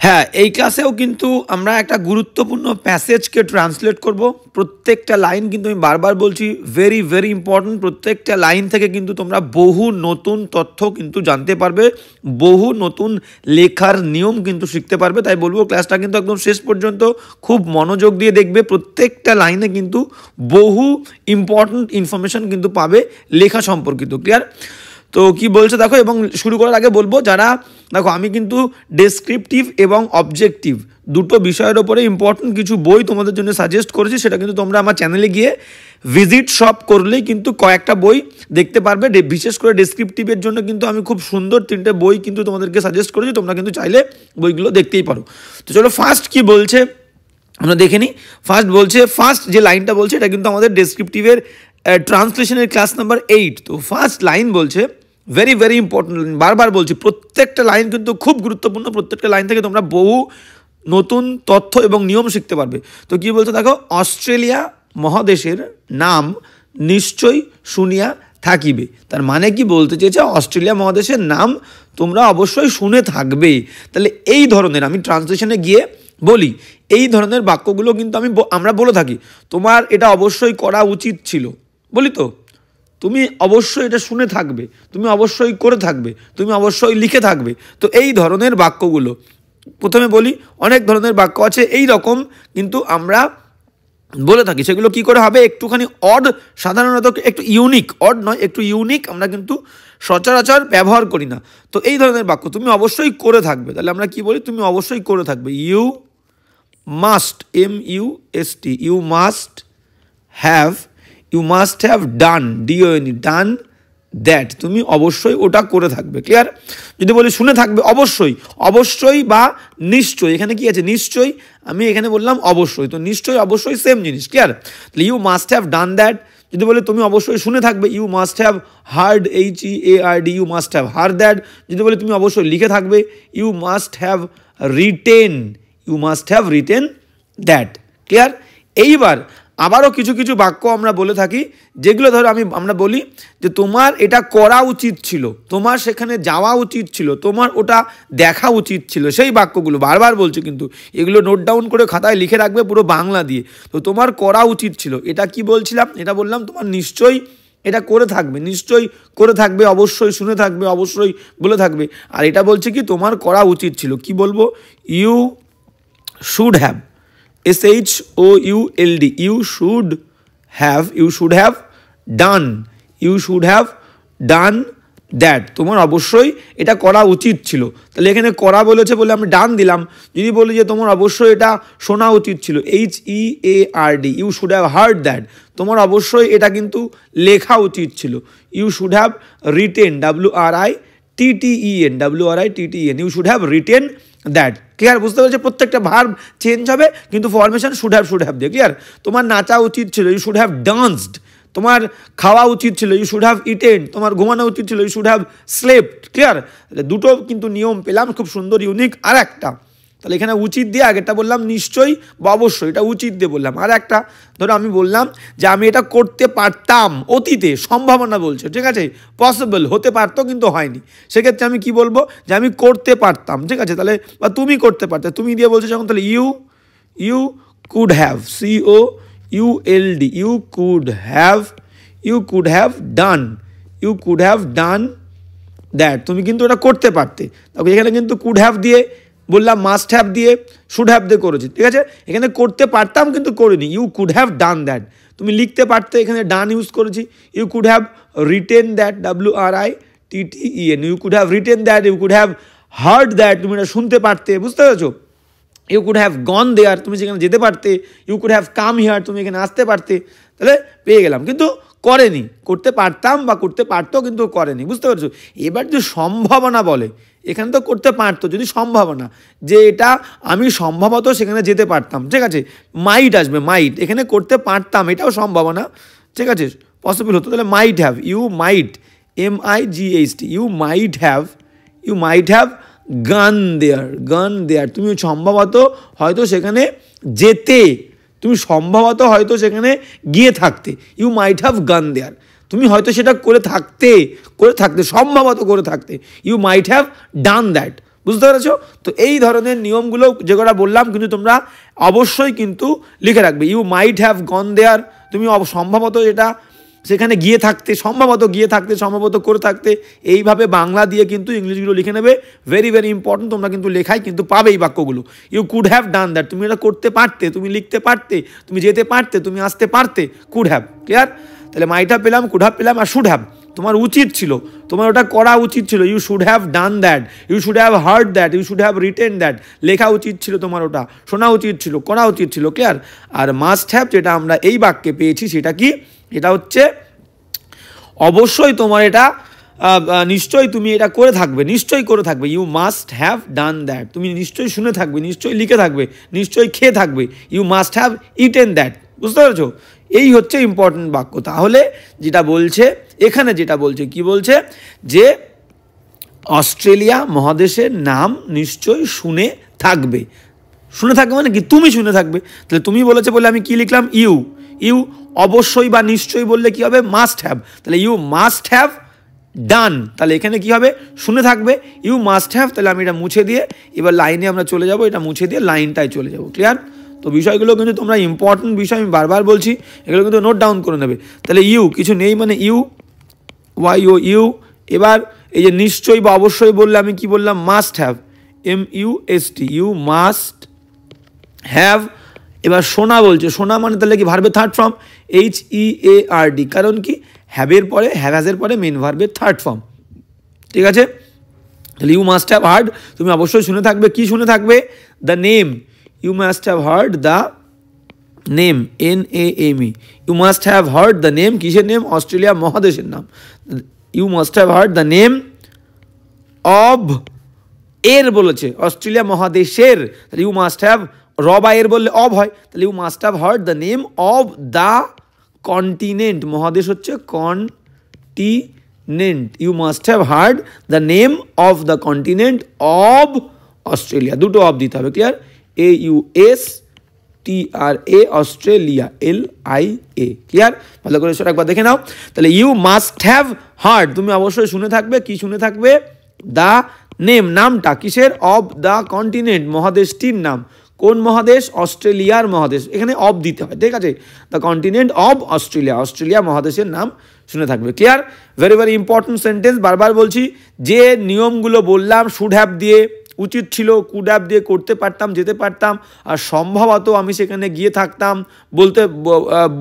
হ্যাঁ, এই ক্লাসেও কিন্তু আমরা একটা গুরুত্বপূর্ণ প্যাসেজকে ট্রান্সলেট করব। প্রত্যেকটা লাইন কিন্তু আমি বারবার বলছি ভেরি ভেরি ইম্পর্ট্যান্ট। প্রত্যেকটা লাইন থেকে কিন্তু তোমরা বহু নতুন তথ্য কিন্তু জানতে পারবে, বহু নতুন লেখার নিয়ম কিন্তু শিখতে পারবে। তাই বলবো ক্লাসটা কিন্তু একদম শেষ পর্যন্ত খুব মনোযোগ দিয়ে দেখবে। প্রত্যেকটা লাইনে কিন্তু বহু ইম্পর্ট্যান্ট ইনফরমেশন কিন্তু পাবে লেখা সম্পর্কিত। ক্লিয়ার? তো কি বলছে দেখো, এবং শুরু করার আগে বলবো যারা দেখো আমি কিন্তু ডেসক্রিপটিভ এবং অবজেক্টিভ দুটো বিষয়ের ওপরে ইম্পর্টেন্ট কিছু বই তোমাদের জন্য সাজেস্ট করেছি। সেটা কিন্তু তোমরা আমার চ্যানেলে গিয়ে ভিজিট শপ করলেই কিন্তু কয়েকটা বই দেখতে পারবে। বিশেষ করে ডেসক্রিপটিভের জন্য কিন্তু আমি খুব সুন্দর 3টে বই কিন্তু তোমাদেরকে সাজেস্ট করেছি। তোমরা কিন্তু চাইলে বইগুলো দেখতেই পারো। তো চলো ফার্স্ট কি বলছে আমরা দেখে নিই। ফার্স্ট যে লাইনটা বলছে এটা কিন্তু আমাদের ডেসক্রিপটিভের ট্রান্সলেশনের ক্লাস নাম্বার 8। তো ফার্স্ট লাইন বলছে ভেরি ভেরি ইম্পর্টেন্ট লাইন, বারবার বলছি প্রত্যেকটা লাইন কিন্তু খুব গুরুত্বপূর্ণ। প্রত্যেকটা লাইন থেকে তোমরা বহু নতুন তথ্য এবং নিয়ম শিখতে পারবে। তো কি বলছে দেখো, অস্ট্রেলিয়া মহাদেশের নাম নিশ্চয়ই শুনিয়া থাকিবে। তার মানে কি বলতে চেয়েছে, অস্ট্রেলিয়া মহাদেশের নাম তোমরা অবশ্যই শুনে থাকবে। তাহলে এই ধরনের আমি ট্রান্সলেশনে গিয়ে বলি এই ধরনের বাক্যগুলো কিন্তু আমরা বলে থাকি তোমার এটা অবশ্যই করা উচিত ছিল, বলি তো তুমি অবশ্যই এটা শুনে থাকবে, তুমি অবশ্যই করে থাকবে, তুমি অবশ্যই লিখে থাকবে। তো এই ধরনের বাক্যগুলো প্রথমে বলি, অনেক ধরনের বাক্য আছে এই রকম কিন্তু আমরা বলে থাকি। সেগুলো কি করে হবে, একটুখানি অড, সাধারণত একটু ইউনিক, অড নয় একটু ইউনিক, আমরা কিন্তু সচরাচর ব্যবহার করি না। তো এই ধরনের বাক্য তুমি অবশ্যই করে থাকবে, তাহলে আমরা কি বলি, তুমি অবশ্যই করে থাকবে। You must, MUST, you must have, you must have done, DON, done that, তুমি অবশ্যই ওটা করে থাকবে। ক্লিয়ার? যদি বলি শুনে থাকবে, অবশ্যই, অবশ্যই বা নিশ্চয়ই, এখানে কি আছে নিশ্চয়ই, আমি এখানে বললাম অবশ্যই, তো নিশ্চয়ই অবশ্যই সেম জিনিস। ক্লিয়ার? তাহলে you must have done that. যদি বলি তুমি অবশ্যই শুনে থাকবে, you must have heard, HEARD, you must have heard that. যদি বলি তুমি অবশ্যই লিখে থাকবে, you must have written, you must have written that. Clear? এইবার আবারও কিছু কিছু বাক্য আমরা বলে থাকি যেগুলো ধরো আমরা বলি যে তোমার এটা করা উচিত ছিল, তোমার সেখানে যাওয়া উচিত ছিল, তোমার ওটা দেখা উচিত ছিল। সেই বাক্যগুলো বারবার বলছি কিন্তু এগুলো নোট ডাউন করে খাতায় লিখে রাখবে পুরো বাংলা দিয়ে। তো তোমার করা উচিত ছিল, এটা কি বলছিলাম, এটা বললাম তোমার নিশ্চয়ই এটা করে থাকবে, নিশ্চয়ই করে থাকবে, অবশ্যই শুনে থাকবে, অবশ্যই বলে থাকবে। আর এটা বলছে কি তোমার করা উচিত ছিল, কি বলবো, you should have, SHOULD, you should have done, you should have done that, তোমার অবশ্যই এটা করা উচিত ছিল। তাহলে এখানে করা বলেছে বলে আমি ডান দিলাম। যদি বলি যে তোমার অবশ্যই এটা শোনা উচিত ছিল, HEARD, you should have heard that, তোমার অবশ্যই এটা কিন্তু লেখা উচিত ছিল। you should have written, WRITTEN, you should have written that. Clear? বুঝতে পেরেছি? প্রত্যেকটা ভার্ব চেঞ্জ হবে কিন্তু ফরমেশন শুড হ্যাভ দিয়ে। ক্লিয়ার? তোমার নাচা উচিত ছিল, ইউ শুড হ্যাভ ডান্সড। তোমার খাওয়া উচিত ছিল, ইউ শুড হ্যাভ ইটেন। তোমার ঘুমানো উচিত ছিল, you should have slept. Clear? দুটো কিন্তু নিয়ম পেলাম, খুব সুন্দর ইউনিক। আর একটা, তাহলে এখানে উচিত দিয়ে আগেরটা বললাম নিশ্চয়ই বা অবশ্যই, এটা উচিত দিয়ে বললাম। আর একটা ধরো আমি বললাম যে আমি এটা করতে পারতাম, অতীতে সম্ভাবনা বলছে, ঠিক আছে, পসিবল, হতে পারতো কিন্তু হয়নি। সেক্ষেত্রে আমি কি বলবো, যে আমি করতে পারতাম, ঠিক আছে। তাহলে বা তুমি করতে পারতে, তুমি দিয়ে বলছো যখন, তাহলে you could have, COULD, you could have done that, তুমি কিন্তু এটা করতে পারতে। তবে এখানে কিন্তু কুড হ্যাভ দিয়ে বললাম, মাস্ট হ্যাভ দিয়ে, শুড হ্যাভ দিয়ে করেছি, ঠিক আছে। এখানে করতে পারতাম কিন্তু করিনি, you could have done that. তুমি লিখতে পারতে, এখানে ডান ইউজ করেছি। You could have written that, WRITTEN, you could have written that, you could have heard that, তুমি এটা শুনতে পারতে, বুঝতে পেরেছো। You could have gone there, তুমি সেখানে যেতে পারতে। You could have come here, তুমি এখানে আসতে পারতে। তাহলে পেয়ে গেলাম, কিন্তু করেনি। করতে পারতাম বা করতে পারতো কিন্তু করেনি, বুঝতে পারছো। এবার যে সম্ভাবনা বলে, এখানে তো করতে পারতো, যদি সম্ভাবনা যে এটা আমি সম্ভবত সেখানে যেতে পারতাম, ঠিক আছে, মাইট আসবে, মাইট, এখানে করতে পারতাম, এটাও সম্ভাবনা, ঠিক আছে, পসিবল হতো। তাহলে might have, you might, MIGHT, you might have gone there, তুমি সম্ভবত হয়তো সেখানে যেতে, তুমি সম্ভবত হয়তো সেখানে গিয়ে থাকতে। You might have gone there, তুমি হয়তো সেটা করে থাকতে সম্ভবত করে থাকতে। You might have done that, বুঝতে পেরেছো? তো এই ধরনের নিয়মগুলো যেগুলো বললাম কিন্তু তোমরা অবশ্যই কিন্তু লিখে রাখবে। You might have gone there, তুমি সম্ভবত এটা সেখানে গিয়ে থাকতে, সম্ভবত করে থাকতে, এইভাবে বাংলা দিয়ে কিন্তু ইংলিশগুলো লিখে নেবে। ভেরি ভেরি ইম্পর্টেন্ট, তোমরা কিন্তু লেখায় কিন্তু পাবে এই বাক্যগুলো। You could have done that, তুমি এটা করতে পারতে, তুমি লিখতে পারতে, তুমি যেতে পারতে, তুমি আসতে পারতে, কুড হ্যাভ। ক্লিয়ার? তাহলে মাইট হ্যাভ পেলাম, কুড হ্যাভ পেলাম, আর শুড হ্যাভ, তোমার উচিত ছিল, তোমার ওটা করা উচিত ছিল। You should have done that, you should have heard that, you should have written that, লেখা উচিত ছিল তোমার, ওটা শোনা উচিত ছিল, করা উচিত ছিল। ক্লিয়ার? আর মাস্ট হ্যাভ যেটা আমরা এই বাক্যে পেয়েছি সেটা কি? এটা হচ্ছে অবশ্যই তোমার এটা নিশ্চয়ই তুমি এটা করে থাকবে, নিশ্চয়ই করে থাকবে। You must have done that, তুমি নিশ্চয়ই শুনে থাকবে, নিশ্চয়ই লিখে থাকবে, নিশ্চয়ই খেয়ে থাকবে। You must have eaten that. বুঝতে পেরেছো? এই হচ্ছে ইম্পর্টেন্ট বাক্য। তাহলে যেটা বলছে এখানে, যেটা বলছে কি বলছে, যে অস্ট্রেলিয়া মহাদেশের নাম নিশ্চয়ই শুনে থাকবে। শুনে থাকবে মানে কি? তুমি শুনে থাকবে। তাহলে তুমি বলেছে বলে আমি কি লিখলাম? ইউ। ইউ অবশ্যই বা নিশ্চয়ই বললে কি হবে? Must have. তাহলে ইউ মাস্ট হ্যাভ ডান, তাহলে এখানে কি হবে? শুনে থাকবে। ইউ মাস্ট হ্যাভ, তাহলে আমি এটা মুছে দিয়ে এবার লাইনে আমরা চলে যাব, এটা মুছে দিয়ে লাইনটাই চলে যাব। ক্লিয়ার? তো বিষয়গুলো কিন্তু তোমরা ইম্পর্টেন্ট বিষয়, আমি বারবার বলছি, এগুলো কিন্তু নোট ডাউন করে নেবে। তাহলে ইউ কিছু নেই মানে ইউ, ওয়াই ও ইউ। এবার এই যে নিশ্চয়ই বা অবশ্যই বললে আমি কি বললাম? Must have, MUST, you must have. এবার শোনা বলছে, শোনা মানে তাহলে কি? ভার্বের থার্ড ফর্ম, HEARD। কারণ কি? হ্যাভের পরে, হ্যাভের পরে মেন ভার্বের থার্ড ফর্ম। ঠিক আছে? তাহলে ইউ মাস্ট হ্যাভ হার্ড, তুমি অবশ্যই শুনে থাকবে। কি শুনে থাকবে? The name, you must have heard the name, NAME। You must have heard the name, কিসের নেম? অস্ট্রেলিয়া মহাদেশের নাম। You must have heard the name of, এর বলেছে, অস্ট্রেলিয়া মহাদেশের। তাহলে ইউ মাস্ট হ্যাভ, র বা এর বললে অব হয়, তাহলে you must have heard the name of the continent, মহাদেশ হচ্ছে continent. You must have heard the name of the continent of Australia, দুটো অব দিতে হবে। Clear? AUSTRA, Australia, LIA। Clear? ভালো করে সেটা একবার দেখে নাও। তাহলে ইউ মাস্ট হ্যাভ হার্ড, তুমি অবশ্যই শুনে থাকবে। কি শুনে থাকবে? দ্য নেম, নামটা কিসের? অব দ্য কন্টিনেন্ট, মহাদেশটির নাম। কোন মহাদেশ? অস্ট্রেলিয়ার মহাদেশ, এখানে অব দিতে হয়। ঠিক আছে? The continent of Australia, Australia মহাদেশের নাম শুনে থাকবে। Clear? Very very important sentence, বারবার বলছি। যে নিয়মগুলো বললাম, শুড হ্যাভ দিয়ে, উচিত ছিল, কুড হ্যাভ দিয়ে করতে পারতাম, যেতে পারতাম, আর সম্ভবত আমি সেখানে গিয়ে থাকতাম,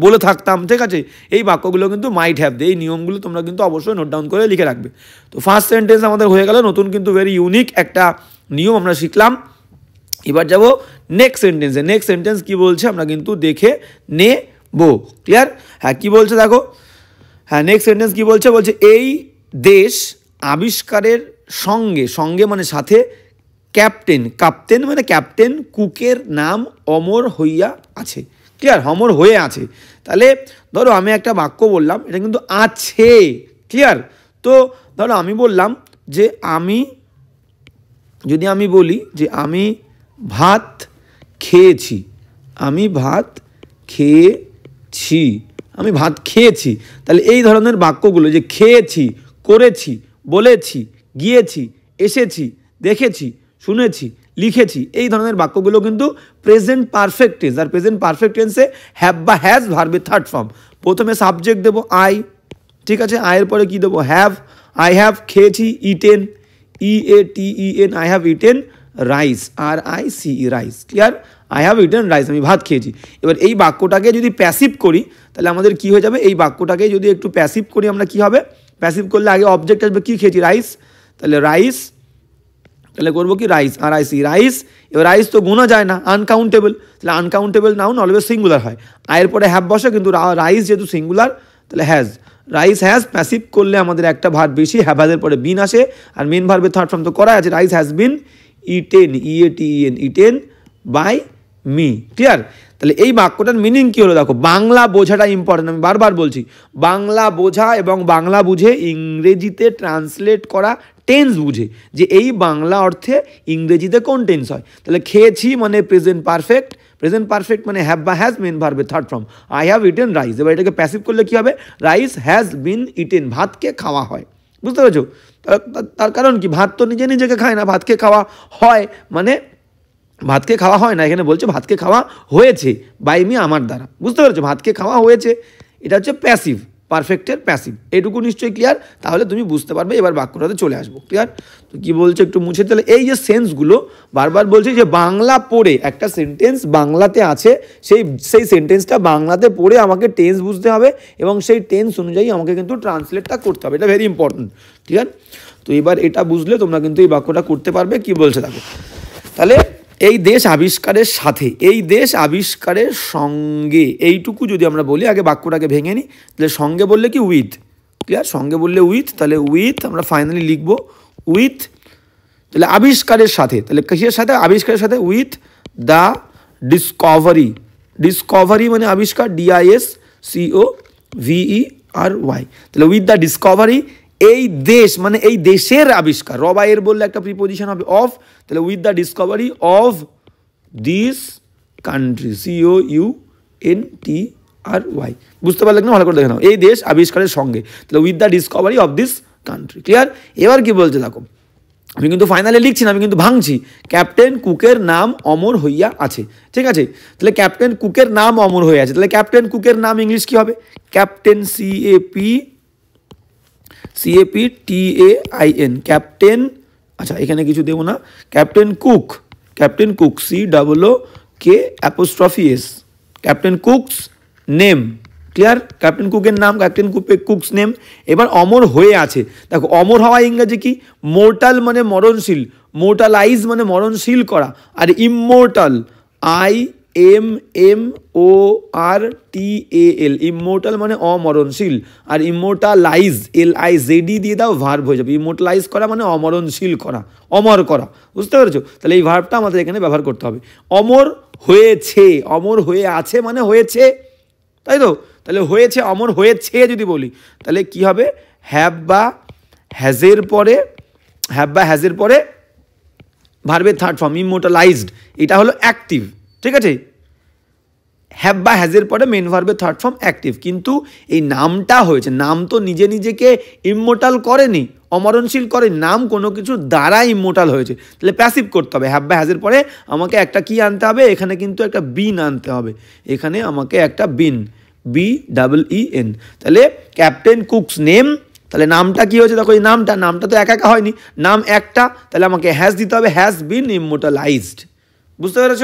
বলে থাকতাম। ঠিক আছে? এই বাক্যগুলো কিন্তু মাইট হ্যাভ দিয়ে, এই নিয়মগুলো তোমরা কিন্তু অবশ্যই নোট ডাউন করে লিখে রাখবে। তো ফার্স্ট সেন্টেন্স আমাদের হয়ে গেল, নতুন কিন্তু ভেরি ইউনিক একটা নিয়ম আমরা শিখলাম। এবার যাব নেক্সট সেন্টেন্সে। নেক্সট সেন্টেন্স কি বলছে আমরা কিন্তু দেখে নেব। ক্লিয়ার? হ্যাঁ, কি বলছে দেখো। হ্যাঁ, নেক্সট সেন্টেন্স কি বলছে? বলছে এই দেশ আবিষ্কারের সঙ্গে, সঙ্গে মানে সাথে, কাপ্তেন মানে ক্যাপ্টেন কুকের নাম অমর হইয়া আছে। ক্লিয়ার? অমর হয়ে আছে। তাহলে ধরো আমি একটা বাক্য বললাম, এটা কিন্তু আছে। ক্লিয়ার? তো ধরো আমি বললাম যে যদি আমি বলি যে আমি ভাত খেয়েছি, আমি ভাত খেয়েছি, আমি ভাত খেয়েছি, তাহলে এই ধরনের বাক্যগুলো, যে খেয়েছি, করেছি, বলেছি, গিয়েছি, এসেছি, দেখেছি, শুনেছি, লিখেছি, এই ধরনের বাক্যগুলো কিন্তু প্রেজেন্ট পারফেক্ট টেন্স। আর প্রেজেন্ট পারফেক্ট টেন্সে হ্যাভ বা হ্যাজ ভার্বের থার্ড ফর্ম। প্রথমে সাবজেক্ট দেবো আই। ঠিক আছে? আয়ের পরে কি দেবো? হ্যাভ। আই হ্যাভ খেয়েছি, eaten, EATEN, I have eaten rice, RICE, rice. Clear? I have eaten rice, আমি ভাত খেয়েছি। এবার এই বাক্যটাকে যদি প্যাসিভ করি তাহলে আমাদের কি হয়ে যাবে? এই বাক্যটাকে যদি একটু প্যাসিভ করি আমরা, কি হবে? প্যাসিভ করলে আগে অবজেক্ট আসবে, কি খেয়েছি? রাইস। তাহলে রাইস, তাহলে করবো কি? Rice, RICE, rice. এবার রাইস তো গোনা যায় না, আনকাউন্টেবল। তাহলে আনকাউন্টেবল নাউন অলওয়েজ সিঙ্গুলার হয়। আয়ের পরে হ্যাভ বসে, কিন্তু রাইস যেহেতু সিঙ্গুলার, তাহলে হ্যাজ। রাইস হ্যাজ প্যাসিভ করলে আমাদের একটা ভার্ব বেশি, হ্যাভাজের পরে বিন আসে, আর মেন ভার্বের থার্ড ফর্ম তো করা আছে। Rice has been eaten, EATEN, eaten by me. Clear? তাহলে এই বাক্যটার মিনিং কি হলো দেখো। বাংলা বোঝাটা ইম্পর্টেন্ট, আমি বারবার বলছি। বাংলা বোঝা এবং বাংলা বুঝে ইংরেজিতে ট্রান্সলেট করা টেন্স বুঝে, যে এই বাংলা অর্থে ইংরেজিতে কোন টেন্স হয়। তাহলে খেয়েছি মানে প্রেজেন্ট পারফেক্ট, প্রেজেন্ট পারফেক্ট মানে হ্যাভ বা হ্যাজ মেন ভার্বের third form. I have eaten rice. এবার এটাকে প্যাসিভ করলে কি হবে? রাইস হ্যাজ বিন ইটেন, ভাতকে খাওয়া হয়। বুঝতে পেরেছো? তার কারণ কি, ভাত তো নিজে নিজেকে খায় না, ভাতকে খাওয়া হয়, মানে ভাতকে খাওয়া হয় না, এখানে বলছে ভাতকে খাওয়া হয়েছে বাই মি, আমার দ্বারা। বুঝতে পেরেছো? ভাতকে খাওয়া হয়েছে, এটা হচ্ছে প্যাসিভ, পারফেক্টের প্যাসিভ। এইটুকু নিশ্চয়ই ক্লিয়ার? তাহলে তুমি বুঝতে পারবে। এবার বাক্যটাতে চলে আসবো। ক্লিয়ার? তো কী বলছে একটু মুছে, তাহলে এই যে সেন্সগুলো বারবার বলছে যে বাংলা পড়ে একটা সেন্টেন্স বাংলাতে আছে, সেই সেন্টেন্সটা বাংলাতে পড়ে আমাকে টেন্স বুঝতে হবে এবং সেই টেন্স অনুযায়ী আমাকে কিন্তু ট্রান্সলেটটা করতে হবে। এটা ভেরি ইম্পর্টেন্ট। ক্লিয়ার? তো এবার এটা বুঝলে তোমরা কিন্তু এই বাক্যটা করতে পারবে। কি বলছে দেখো, তাহলে এই দেশ আবিষ্কারের সাথে, এই দেশ আবিষ্কারের সঙ্গে, এইটুকু যদি আমরা বলি, আগে বাক্যটাকে ভেঙে নিই। তাহলে সঙ্গে বললে কি উইথ, ক্লিয়ার? সঙ্গে বললে উইথ, তাহলে উইথ আমরা ফাইনালি লিখবো উইথ, তাহলে আবিষ্কারের সাথে, তাহলে কিসের সাথে? আবিষ্কারের সাথে, উইথ দ্য ডিসকভারি, ডিসকভারি মানে আবিষ্কার, DISCOVERY, তাহলে উইথ দ্য ডিসকভারি, এই দেশ মানে এই দেশের আবিষ্কার, রবাইয়ের বললে একটা প্রিপোজিশন হবে অফ, তাহলে with the discovery of this country, COUNTRY। বুঝতে পারলে না? ভালো করে দেখে নাও, এই দেশ আবিষ্কারের সঙ্গে, তাহলে with the discovery of this country. Clear? এবার কি বলছে দেখো, আমি কিন্তু ফাইনালে লিখছি না, আমি কিন্তু ভাঙছি। ক্যাপ্টেন কুকের নাম অমর হইয়া আছে। ঠিক আছে? তাহলে ক্যাপ্টেন কুকের নাম অমর হয়ে আছে, তাহলে ক্যাপ্টেন কুকের নাম ইংলিশ কি হবে? Captain, CAPTAIN, captain. আচ্ছা, এখানে কিছু দেবো না, captain Cook, captain Cook, COOKS, captain Cook's name. Clear? Captain কুকের নাম, ক্যাপ্টেন কুকস নেম। এবার অমর হয়ে আছে, দেখো অমর হওয়া ইংরেজি কি? মোর্টাল মানে মরণশীল, মোর্টালাইজ মানে মরণশীল করা, আর ইমমোর্টাল, IMMORTAL, ইমমোর্টাল মানে অমরণশীল, আর ইমমোর্টালাইজ LIZD দিয়ে দাও, ভার্ব হয়ে যাবে। ইমমোর্টালাইজ করা মানে অমরণশীল করা, অমর করা। বুঝতে পেরেছো? তাহলে এই ভার্বটা আমাদের এখানে ব্যবহার করতে হবে। অমর হয়েছে, অমর হয়ে আছে মানে হয়েছে, তাই তো? তাহলে হয়েছে, অমর হয়েছে যদি বলি, তাহলে কি হবে? হ্যাভ বা হ্যাজের পরে, হ্যাভ বা হ্যাজের পরে ভার্বের থার্ড ফর্ম ইমমোর্টালাইজড, এটা হলো অ্যাক্টিভ। ঠিক আছে? হ্যাভ বা হ্যাজের পরে মেন ভার্বের থার্ড ফর্ম অ্যাক্টিভ, কিন্তু এই নামটা হয়েছে, নাম তো নিজে নিজেকে ইমমোর্টাল করেনি, অমরণশীল করে, নাম কোনো কিছু দ্বারা ইমমোর্টাল হয়েছে, তাহলে প্যাসিভ করতে হবে। হ্যাভ বা হ্যাজের পরে আমাকে একটা কি আনতে হবে? এখানে কিন্তু একটা বিন আনতে হবে, এখানে আমাকে একটা বিন, BEEN। তাহলে ক্যাপ্টেন কুকস নেম, তাহলে নামটা কি হয়েছে দেখো, এই নামটা তো একা একা হয়নি, নাম একটা, তাহলে আমাকে হ্যাজ দিতে হবে, হ্যাজ বিন ইমমোর্টালাইজড। বুঝতে পেরেছ?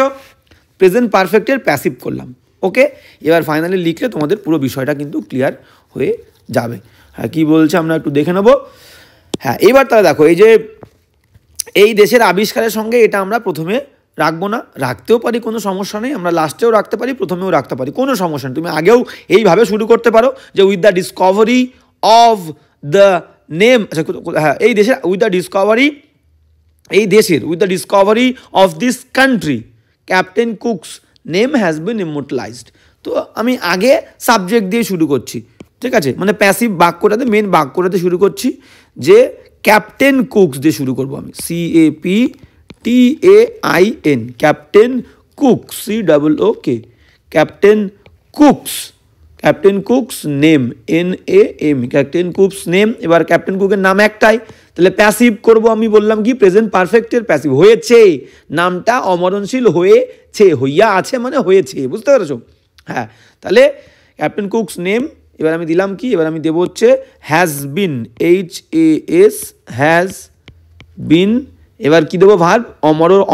প্রেজেন্ট পারফেক্টের প্যাসিভ করলাম। ওকে, এবার ফাইনালি লিখলে তোমাদের পুরো বিষয়টা কিন্তু ক্লিয়ার হয়ে যাবে। হ্যাঁ, কী বলছে আমরা একটু দেখে নেব। হ্যাঁ, এবার তাহলে দেখো, এই যে এই দেশের আবিষ্কারের সঙ্গে এটা আমরা প্রথমে রাখবো না, রাখতেও পারি, কোনো সমস্যা নেই, আমরা লাস্টেও রাখতে পারি, প্রথমেও রাখতে পারি, কোনো সমস্যা নেই। তুমি আগেও এইভাবে শুরু করতে পারো যে with the discovery of the name. আচ্ছা, হ্যাঁ, এই দেশের উইথ দ্য ডিসকভারি, এই দেশের with the discovery of this country captain Cook's name has been immortalized. তো আমি আগে সাবজেক্ট দিয়ে শুরু করছি। ঠিক আছে? মানে প্যাসিভ বাক্যটাতে, মেন বাক্যটাতে শুরু করছি, যে ক্যাপ্টেন কুকস দিয়ে শুরু করবো আমি, CAPTAIN, captain cook, COOK, captain cooks, captain Cook's name, NAM, captain Cook's name. এবার ক্যাপ্টেন কুকের নাম একটাই, তাহলে প্যাসিভ করব আমি, বললাম কি? প্রেজেন্ট পারফেক্টের প্যাসিভ, হয়েছে, নামটা অমরণশীল হয়েছে, হইয়া আছে মানে হয়েছে। বুঝতে পেরেছো? হ্যাঁ, তাহলে ক্যাপ্টেন কুকস নেম, এবার আমি দিলাম কি? এবার আমি দেবো হচ্ছে has been, HAS, has been. এবার কি দেবো? ভার্ব,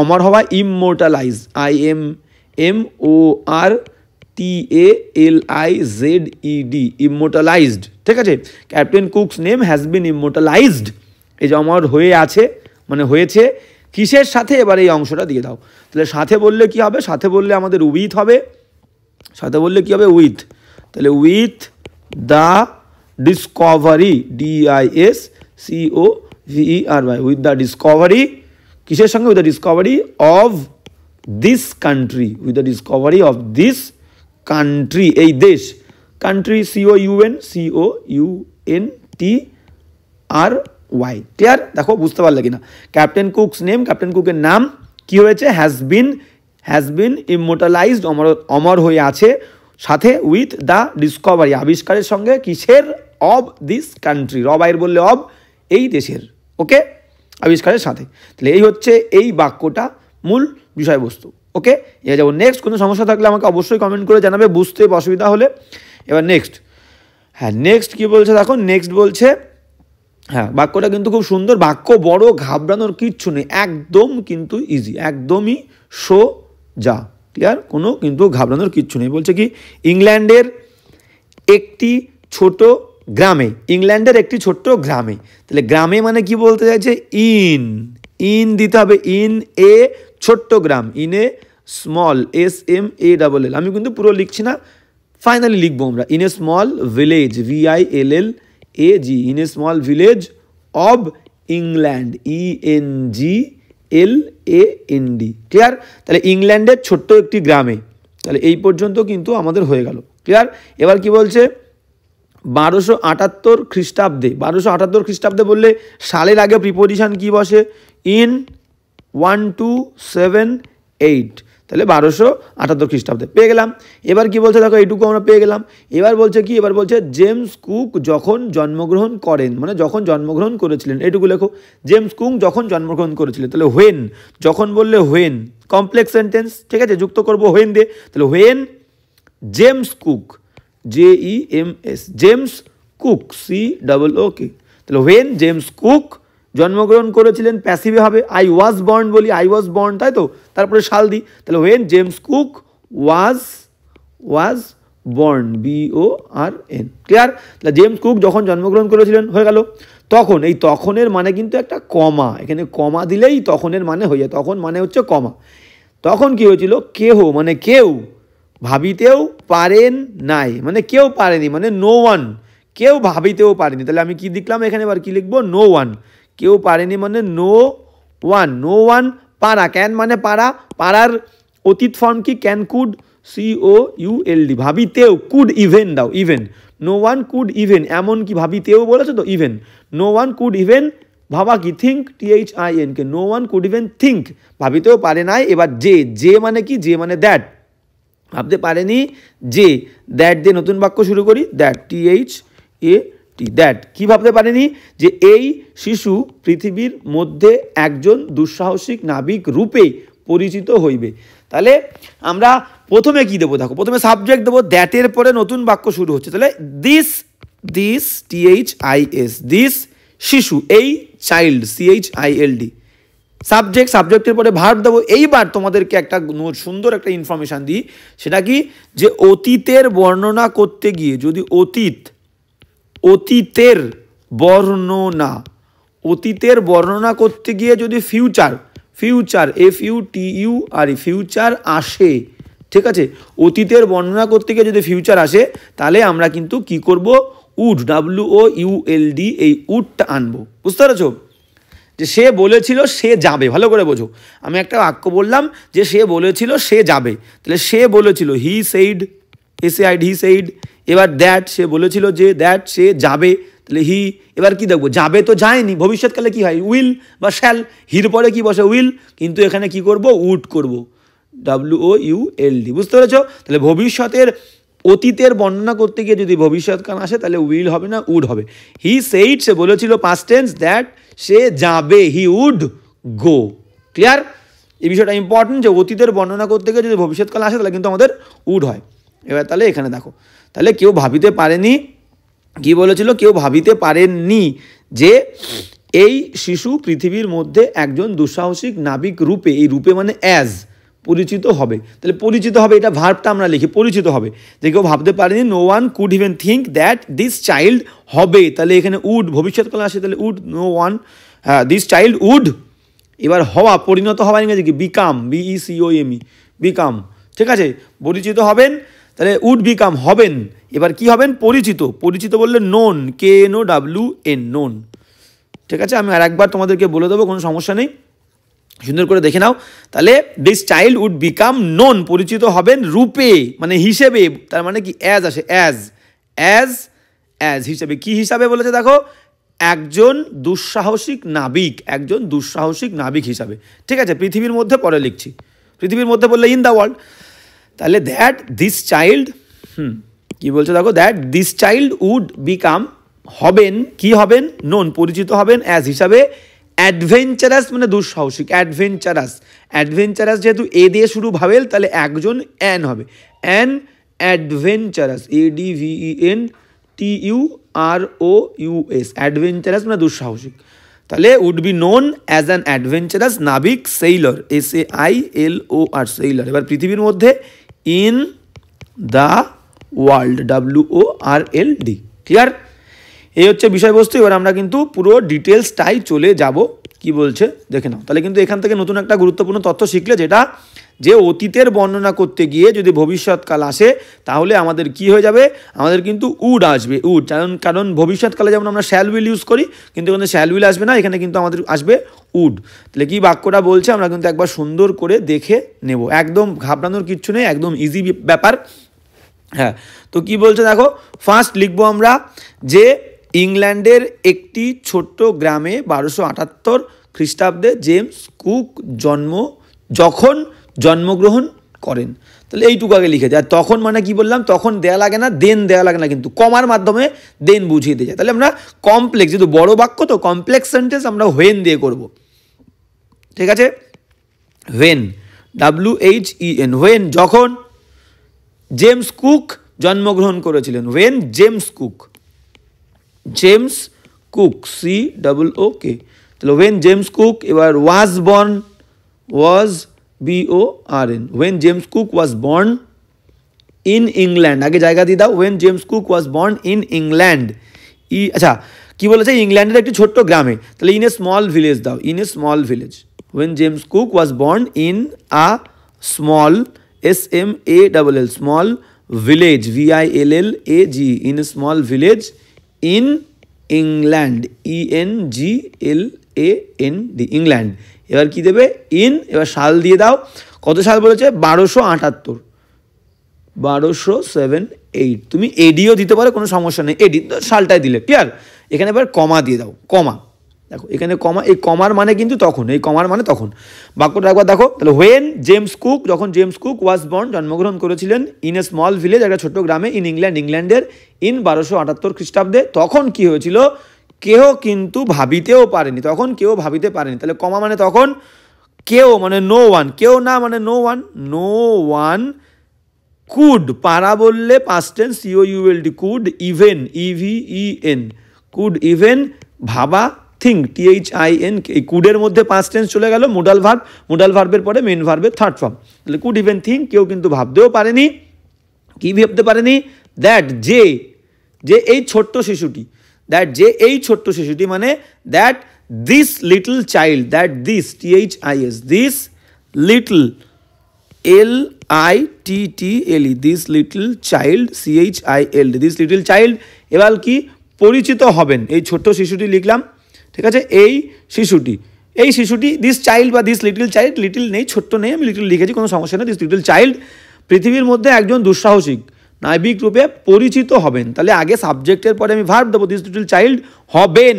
অমর হওয়া, ইমমোর্টালাইজ, IMMORTALIZED, ইমমোর্টালাইজড। ঠিক আছে? Captain Cook's name has been immortalized, এই যে অমর হয়ে আছে মানে হয়েছে, কিসের সাথে? এবার এই অংশটা দিয়ে দাও। তাহলে সাথে বললে কি হবে? সাথে বললে আমাদের উইথ হবে, সাথে বললে কি হবে? উইথ। তাহলে with the Discovery, DISCOVERY, with the Discovery, কিসের সঙ্গে? With the discovery of this country, with the discovery of this country, এই দেশ, কান্ট্রি, COUNTRY। ক্লিয়ার? দেখো, বুঝতে পারলে কিনা? ক্যাপ্টেন কুকস নেম, ক্যাপ্টেন কুকের নাম কি হয়েছে? হ্যাজ বিন ইমমোর্টালাইজড, অমর হয়ে আছে, সাথে উইথ দ্য ডিসকভারি, আবিষ্কারের সঙ্গে, কিসের? অব দিস কান্ট্রি, রবাইয়ের বললে অব, এই দেশের, ওকে, আবিষ্কারের সাথে। তাহলে এই হচ্ছে এই বাক্যটা মূল বিষয়বস্তু, ওকে। এবার যাবো নেক্সট। কোনো সমস্যা থাকলে আমাকে অবশ্যই কমেন্ট করে জানাবে, বুঝতে অসুবিধা হলে। এবার নেক্সট, হ্যাঁ নেক্সট কী বলছে দেখো, নেক্সট বলছে, হ্যাঁ বাক্যটা কিন্তু খুব সুন্দর, বাক্য বড়, ঘাবড়ানোর কিচ্ছু নেই, একদম কিন্তু ইজি, একদমই সোজা, ক্লিয়ার, কোনো কিন্তু ঘাবড়ানোর কিচ্ছু নেই। বলছে কি, ইংল্যান্ডের একটি ছোট গ্রামে, ইংল্যান্ডের একটি ছোট্ট গ্রামে, তাহলে গ্রামে মানে কি বলতে চাইছে, ইন দিতে হবে, ইন এ ছোট্ট গ্রাম, ইন এ স্মল, SMALL, আমি কিন্তু পুরো লিখছি না, ফাইনালি লিখবো আমরা, in a small village, VILLAG, in a small village of England, ENGLAND, clear. তাহলে ইংল্যান্ডের ছোট্ট একটি গ্রামে, তাহলে এই পর্যন্ত কিন্তু আমাদের হয়ে গেল, ক্লিয়ার। এবার কি বলছে, 1278 খ্রিস্টাব্দে, 1278 খ্রিস্টাব্দে বললে সালের আগে প্রিপোজিশন কি বসে, ইন 1278, তাহলে 1278 খ্রিস্টাব্দে পেয়ে গেলাম। এবার কি বলছে দেখো, এইটুকু আমরা পেয়ে গেলাম। এবার বলছে কি, এবার বলছে জেমস কুক যখন জন্মগ্রহণ করেন, মানে যখন জন্মগ্রহণ করেছিলেন, এইটুকু লেখো, জেমস কুক যখন জন্মগ্রহণ করেছিলেন। তাহলে হোয়েন, যখন বললে হোয়েন, কমপ্লেক্স সেন্টেন্স, ঠিক আছে, যুক্ত করবো হোয়েন দিয়ে, তাহলে when James cook, JEMS, James cook, COOK, তাহলে হোয়েন জেমস কুক জন্মগ্রহণ করেছিলেন, প্যাসিভে হবে, আই ওয়াজ বর্ন বলি, আই ওয়াজ বর্ন, তাই তো, তারপরে সাল দিই, তাহলে when James Cook was born, BORN, clear. তাহলে জেমস কুক যখন জন্মগ্রহণ করেছিলেন, হয়ে গেল। তখন, এই তখনের মানে কিন্তু একটা কমা, এখানে কমা দিলেই তখনের মানে হয়ে যায়, তখন মানে হচ্ছে কমা। তখন কি হয়েছিল, কেহ মানে কেউ, ভাবিতেও পারেন নাই মানে কেউ পারেনি, মানে নো ওয়ান, কেউ ভাবিতেও পারেনি, তাহলে আমি কি লিখলাম এখানে, এবার কি লিখবো, নো ওয়ান, কেউ পারেনি মানে নো ওয়ান, পারা, ক্যান মানে পারা, পারার অতীত ফর্ম কি, ক্যান কুড, COULD, ভাবিতেও, কুড ইভেন দাও, even, no one could even, এমন কি ভাবিতেও বলেছে তো, even, no one could even, ভাবা কি, think, THINK, no one could even think, ভাবিতেও পারে নাই। এবার যে মানে কি, যে মানে দ্যাট, ভাবতে পারেনি যে, দ্যাট দিয়ে নতুন বাক্য শুরু করি, দ্যাট, THAT, দ্যাট, কি ভাবতে পারেনি, যে এই শিশু পৃথিবীর মধ্যে একজন দুঃসাহসিক নাবিক রূপে পরিচিত হইবে। তাহলে আমরা প্রথমে কি দেবো দেখো, প্রথমে সাবজেক্ট দেবো, দ্যাটের পরে নতুন বাক্য শুরু হচ্ছে, তাহলে দিস THIS, দিস শিশু, এই চাইল্ড, CHILD, সাবজেক্টের পরে ভার্ব দেবো। এইবার তোমাদেরকে একটা সুন্দর একটা ইনফরমেশান দিই, সেটা কি, যে অতীতের বর্ণনা করতে গিয়ে যদি অতীতের বর্ণনা করতে গিয়ে যদি ফিউচার, FUTURE, ফিউচার আসে, ঠিক আছে, অতীতের বর্ণনা করতে গিয়ে যদি ফিউচার আসে, তাহলে আমরা কিন্তু কি করব, উড, WOULD, এই উডটা আনবো, বুঝতে পেরেছো, যে সে বলেছিল সে যাবে, ভালো করে বোঝো, আমি একটা বাক্য বললাম যে সে বলেছিল সে যাবে, তাহলে সে বলেছিল, হি সেইড, হি সেইড। এবার দ্যাট, সে বলেছিল যে দ্যাট সে যাবে, তাহলে হি, এবার কি দেখবো, যাবে তো যায়নি, ভবিষ্যৎকালে কি হয়, উইল বা শ্যাল, হির পরে কি বসে, উইল, কিন্তু এখানে কি করব, উড করব, WOULD, বুঝতে পেরেছো। তাহলে ভবিষ্যতের, অতীতের বর্ণনা করতে গিয়ে যদি ভবিষ্যৎকাল আসে, তাহলে উইল হবে না, উড হবে। হি সেইড, সে বলেছিল, পাস্ট টেন্স, দ্যাট সে যাবে, হি উড গো, ক্লিয়ার। এই বিষয়টা ইম্পর্টেন্ট, যে অতীতের বর্ণনা করতে গিয়ে যদি ভবিষ্যৎকাল আসে, তাহলে কিন্তু আমাদের উড হয়। এবার তাহলে এখানে দেখো, তাহলে কেউ ভাবিতে পারেনি, কি বলেছিল, কেউ ভাবিতে পারেননি যে এই শিশু পৃথিবীর মধ্যে একজন দুঃসাহসিক নাবিক রূপে, এই রূপে মানে অ্যাজ, পরিচিত হবে। তাহলে পরিচিত হবে, এটা ভার্বটা আমরা লিখি, পরিচিত হবে, যে কেউ ভাবতে পারেনি, no one could even think that this child হবে, তাহলে এখানে উড, ভবিষ্যৎকালে আসে, তাহলে উড, নো ওয়ান, হ্যাঁ, দিস চাইল্ড উড। এবার হওয়া, পরিণত হওয়া ইংরেজি কি, বিকাম, BECOME, বিকাম, ঠিক আছে, পরিচিত হবেন, তাহলে উড বিকাম, হবেন। এবার কি হবেন, পরিচিত বললে নোন, KNOWN, নোন, ঠিক আছে। আমি আর একবার তোমাদেরকে বলে দেবো, কোনো সমস্যা নেই, সুন্দর করে দেখে নাও। তাহলে this child would become known, পরিচিত হবেন, রূপে মানে হিসেবে, তার মানে কি, অ্যাজ আসে, অ্যাজ হিসেবে, কি হিসাবে বলেছে দেখো, একজন দুঃসাহসিক নাবিক হিসাবে, ঠিক আছে, পৃথিবীর মধ্যে, পরে লিখছি, পৃথিবীর মধ্যে বললে ইন দ্য ওয়ার্ল্ড, তাহলে দ্যাট দিস চাইল্ড, কি বলছে দেখো, that this child would become হবেন, কি হবেন, নোন পরিচিত হবেন অ্যাজ হিসাবে অ্যাডভেঞ্চারাস মানে দুঃসাহসিক, অ্যাডভেঞ্চারাস যেহেতু এ দিয়ে শুরু ভাবেল তাহলে একজন অ্যান হবে, অ্যান অ্যাডভেঞ্চারাস, ADVENTUROUS, অ্যাডভেঞ্চারাস মানে দুঃসাহসিক, তাহলে would be known as an adventurous নাবিক সেইলর, SAILOR সেইলর। এবার পৃথিবীর মধ্যে in the world, WORLD, clear? এই হচ্ছে বিষয়বস্তু। এবার আমরা কিন্তু পুরো ডিটেলসটাই চলে যাব, কি বলছে দেখে নাও। তাহলে কিন্তু এখান থেকে নতুন একটা গুরুত্বপূর্ণ তথ্য শিখলে, যেটা যে অতীতের বর্ণনা করতে গিয়ে যদি ভবিষ্যৎকাল আসে তাহলে আমাদের কি হয়ে যাবে, আমাদের কিন্তু উড আসবে, উড, কারণ ভবিষ্যৎকালে যেমন আমরা শ্যাল উইল ইউজ করি, কিন্তু এখানে শ্যাল উইল আসবে না, এখানে কিন্তু আমাদের আসবে উড। তাহলে কি বাক্যটা বলছে আমরা কিন্তু একবার সুন্দর করে দেখে নেব, একদম ঘাবড়ানোর কিচ্ছু নেই, একদম ইজি ব্যাপার। হ্যাঁ, তো কি বলছে দেখো, ফার্স্ট লিখবো আমরা যে ইংল্যান্ডের একটি ছোট্ট গ্রামে 1278 খ্রিস্টাব্দে জেমস কুক যখন জন্মগ্রহণ করেন। তাহলে এইটুকু আগে লিখে যায়। তখন মানে কি বললাম, তখন দেয়া লাগে না, দেন দেয়া লাগে না, কিন্তু কমার মাধ্যমে দেন বুঝিয়ে দিয়ে যায়। তাহলে আমরা কমপ্লেক্স, যেহেতু বড় বাক্য তো কমপ্লেক্স সেন্টেন্স আমরা হোয়েন দিয়ে করব, ঠিক আছে? হোয়েন, WHEN, হোয়েন যখন জেমস কুক জন্মগ্রহণ করেছিলেন, হোয়েন জেমস কুক COOK, তাহলে হোয়েন জেমস কুক। এবার was born, was BORN, when James Cook was born in England, আগে জায়গা দিয়ে দাও, when James Cook was born in England, আচ্ছা কি বলেছে, ইংল্যান্ডের একটি ছোট্ট গ্রামে, তাহলে ইন এ স্মল ভিলেজ দাও, in a small village, when James Cook was born in a small SMALL small village, VILLAG, in a small village in England, ENGLAND, England. এবার কি দেবে, ইন, এবার সাল দিয়ে দাও, কত সাল বলেছে, 1278, 1278, তুমি এডিও দিতে পারো, কোনো সমস্যা নেই, এডি সালটাই দিলে, ক্লিয়ার? এখানে এবার কমা দিয়ে দাও, কমা, দেখো এখানে কমা, এই কমার মানে কিন্তু তখন, এই কমার মানে তখন, বাক্যটা একবার দেখো। তাহলে হোয়েন জেমস কুক, যখন জেমস কুক ওয়াজ বর্ন জন্মগ্রহণ করেছিলেন ইন এ স্মল ভিলেজ, একটা ছোট্ট গ্রামে, ইন ইংল্যান্ড, ইংল্যান্ডের, ইন 1278 খ্রিস্টাব্দে, তখন কি হয়েছিল, কেউ কিন্তু ভাবিতেও পারেনি, তখন কেউ ভাবিতে পারেনি। তাহলে কমা মানে তখন, কেউ মানে নো ওয়ান, কেউ না মানে নো ওয়ান কুড, পারা বললে past tense COULD, could even, EVEN, could even ভাবা, থিঙ্ক, THINK, এই কুডের মধ্যে পাস্ট টেন্স চলে গেল, মোডাল ভার্বের পরে মেন ভার্বের থার্ড ফর্ম, তাহলে কুড ইভেন থিঙ্ক, কেউ কিন্তু ভাবতেও পারেনি, কি ভাবতে পারেনি, দ্যাট যে এই ছোট্ট শিশুটি, দ্যাট যে এই ছোট্ট শিশুটি মানে that this little child, that this THIS, this little LITTLE, this little child CHILD, this little child, এবার কি পরিচিত হবেন, এই ছোট্ট শিশুটি লিখলাম, ঠিক আছে? এই শিশুটি দিস চাইল্ড বা দিস লিটল চাইল্ড, লিটল নেই, ছোট্ট নেই, আমি লিটল লিখেছি, কোনো সমস্যা নেই, দিস লিটল চাইল্ড পৃথিবীর মধ্যে একজন দুঃসাহসিক নাবিক রূপে পরিচিত হবেন। তাহলে আগে সাবজেক্টের পরে আমি ভার্ব দেবো, দিস লিটল চাইল্ড হবেন,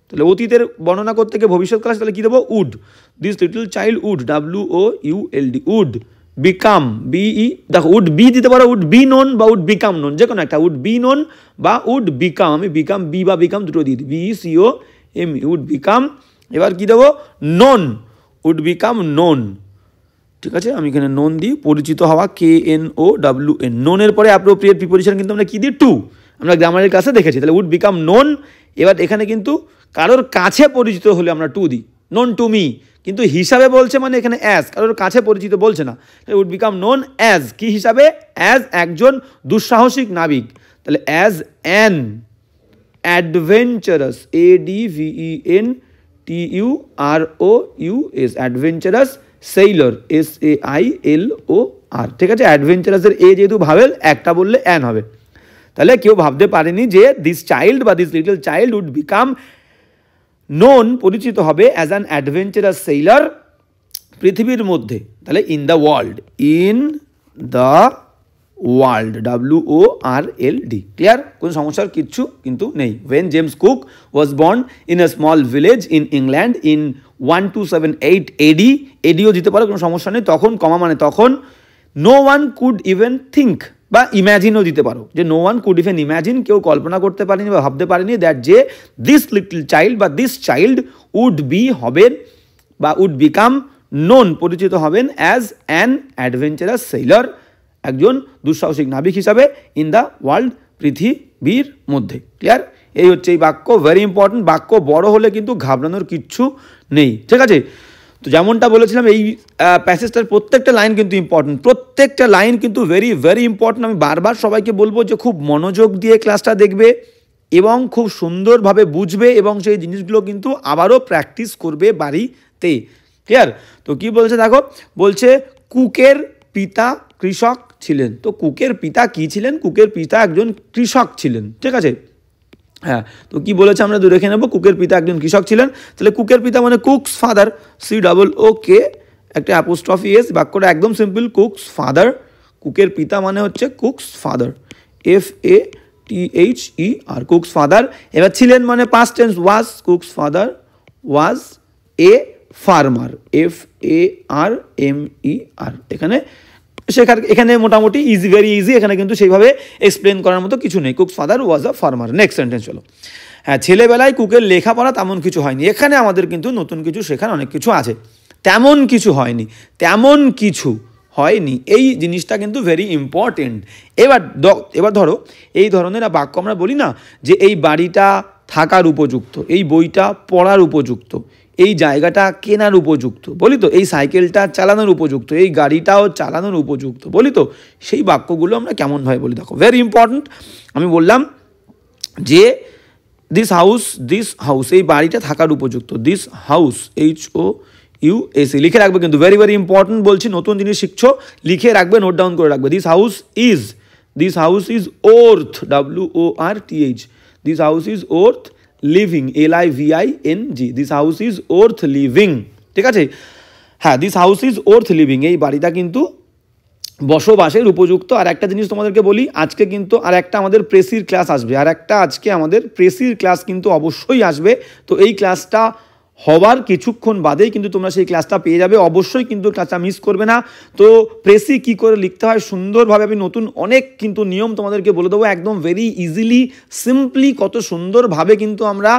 তাহলে অতীতের বর্ণনা করতে গিয়ে ভবিষ্যৎকাল, তাহলে কি দেবো, would, this little child would, WOULD, would become, BE, দেখো উড বি দিতে পারো, উড বি নোন বা উড বিকাম নোন, যে কোনো একটা, উড বি নোন বা উড বিকাম, আমি বিকাম, বি বা বিকাম দুটো দিয়ে দিই, BECOM, উড বিকাম। এবার কি দেবো, নোন, উড বিকাম নোন, ঠিক আছে? আমি এখানে নোন দিই, পরিচিত হওয়া, KNOWN, নোনের পরে অ্যাপ্রোপ্রিয়েট প্রিপোজিশন কিন্তু আমরা কি দিই, টু, আমরা গ্রামারের কাছে দেখেছি, তাহলে উড বিকাম নোন। এবার এখানে কিন্তু কারোর কাছে পরিচিত হলে আমরা টু দিই, নোন টু মি, কিন্তু হিসাবে বলছে মানে এখানে অ্যাজ, কারোর কাছে পরিচিত বলছে না, উড বিকাম নোন অ্যাজ, কি হিসাবে, অ্যাজ একজন দুঃসাহসিক নাবিক, তাহলে as an adventurous, ADVENTUROUS, adventurous Sailor, SAILOR, ঠিক আছে? অ্যাডভেঞ্চারাসের এ যেহেতু ভাবেল, একটা বললে অ্যান হবে, তাহলে কেউ ভাবতে পারেনি যে দিস চাইল্ড বা this little child would become known, পরিচিত হবে, অ্যাজ অ্যান অ্যাডভেঞ্চারাস সেইলার পৃথিবীর মধ্যে, তাহলে in the world, in the world, WORLD, clear? কোনো সমস্যার কিচ্ছু কিন্তু নেই। When James Cook was born in a small village in England in 1278 AD, দিতে পারো, কোনো সমস্যা নেই, তখন কমা মানে তখন, no one could even think বা ইম্যাজিনও দিতে পারো, যে no one could even imagine, কেউ কল্পনা করতে পারেনি বা ভাবতে পারেনি দ্যাট যে দিস লিটল চাইল্ড বা দিস চাইল্ড উড বি হবেন বা উড বিকাম নোন, পরিচিত হবেন অ্যাজ অ্যান অ্যাডভেঞ্চারাস সেইলর, একজন দুঃসাহসিক নাবিক হিসাবে ইন দ্য ওয়ার্ল্ড, পৃথিবীর মধ্যে। ক্লিয়ার? এই হচ্ছে এই বাক্য, ভেরি ইম্পর্টেন্ট। বাক্য বড় হলে কিন্তু ঘাবড়ানোর কিচ্ছু নেই, ঠিক আছে? তো যেমনটা বলেছিলাম এই প্যাসেজটার প্রত্যেকটা লাইন কিন্তু ইম্পর্টেন্ট, প্রত্যেকটা লাইন কিন্তু ভেরি ভেরি ইম্পর্টেন্ট। আমি বারবার সবাইকে বলবো যে খুব মনোযোগ দিয়ে ক্লাসটা দেখবে এবং খুব সুন্দরভাবে বুঝবে এবং সেই জিনিসগুলো কিন্তু আবারও প্র্যাকটিস করবে বাড়িতে। ক্লিয়ার? তো কি বলছে দেখো, বলছে কুকের পিতা কৃষক ছিলেন। তো কুকের পিতা কি ছিলেন? কুকের পিতা একজন কৃষক ছিলেন, ঠিক আছে? হ্যাঁ, তো কি বলেছে আমরা দেখে নেব। কুকের পিতা একজন কৃষক ছিলেন, তাহলে কুকের পিতা মানে কুকস ফাদার, COOK একটা অ্যাপোস্ট্রফি এস, বাক্যটা একদম সিম্পল, কুকস ফাদার। কুকের পিতা মানে হচ্ছে cooks father, FATHER, cooks father. এবার ছিলেন মানে past tense was, cooks father was a farmer, FARMER। এখানে মোটামুটি ইজি, ভেরি ইজি, এখানে কিন্তু সেইভাবে এক্সপ্লেন করার মতো কিছু নেই। Cooks father was a farmer. Next sentence চলো। হ্যাঁ, ছেলেবেলায় কুকের লেখাপড়া তেমন কিছু হয়নি। এখানে আমাদের কিন্তু নতুন কিছু শেখার অনেক কিছু আছে। তেমন কিছু হয়নি, তেমন কিছু হয়নি, এই জিনিসটা কিন্তু ভেরি ইম্পর্টেন্ট। এবার ধরো এই ধরনের বাক্য আমরা বলি না যে এই বাড়িটা থাকার উপযুক্ত, এই বইটা পড়ার উপযুক্ত, এই জায়গাটা কেনার উপযুক্ত, বলি তো, এই সাইকেলটা চালানোর উপযুক্ত, এই গাড়িটাও চালানোর উপযুক্ত, বলি তো। সেই বাক্যগুলো আমরা কেমনভাবে বলি দেখো, ভেরি ইম্পর্টেন্ট। আমি বললাম যে দিস হাউস, এই বাড়িটা থাকার উপযুক্ত, দিস হাউস, HOUS, লিখে রাখবে কিন্তু, ভেরি ভেরি ইম্পর্টেন্ট বলছি, নতুন জিনিস শিখছো, লিখে রাখবে, নোট ডাউন করে রাখবে। This house is worth, WORTH, this house is worth living, LIVING, this house is worth living, ঠিক আছে? হ্যাঁ, this house is worth living, এই বাড়িটা কিন্তু বসবাসের উপযুক্ত। আর একটা জিনিস তোমাদেরকে বলি, আজকে কিন্তু আর একটা আমাদের প্রেসির ক্লাস আসবে, আজকে আমাদের প্রেসির ক্লাস কিন্তু অবশ্যই আসবে। তো এই ক্লাসটা হওয়ার কিছুক্ষণ বাদেই কিন্তু তোমরা সেই ক্লাসটা পেয়ে যাবে, অবশ্যই কিন্তু ক্লাসটা মিস করবে না। তো প্রেসি কি করে লিখতে হয় সুন্দরভাবে আমি নতুন অনেক কিন্তু নিয়ম তোমাদেরকে বলে দেবো, একদম ভেরি ইজিলি, সিম্পলি, কত সুন্দরভাবে কিন্তু আমরা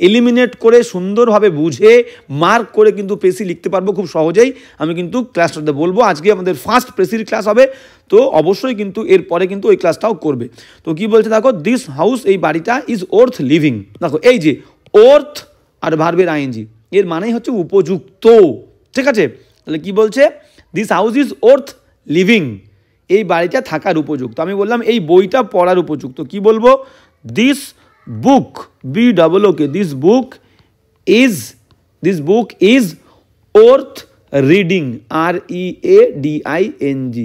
এলিমিনেট করে সুন্দরভাবে বুঝে মার্ক করে কিন্তু প্রেসি লিখতে পারবো খুব সহজেই। আমি কিন্তু ক্লাসটাতে বলবো, আজকে আমাদের ফার্স্ট প্রেসির ক্লাস হবে, তো অবশ্যই কিন্তু এরপরে কিন্তু ওই ক্লাসটাও করবে। তো কি বলছে দেখো, দিস হাউস, এই বাড়িটা, ইজ ওর্থ লিভিং। দেখো এই যে ওর্থ আর ভার্বের ING, এর মানেই হচ্ছে উপযুক্ত, ঠিক আছে? তাহলে কি বলছে, this house is worth living, এই বাড়িটা থাকার উপযুক্ত। আমি বললাম এই বইটা পড়ার উপযুক্ত, কি বলবো, this book, BOOK, this book is worth reading, READING,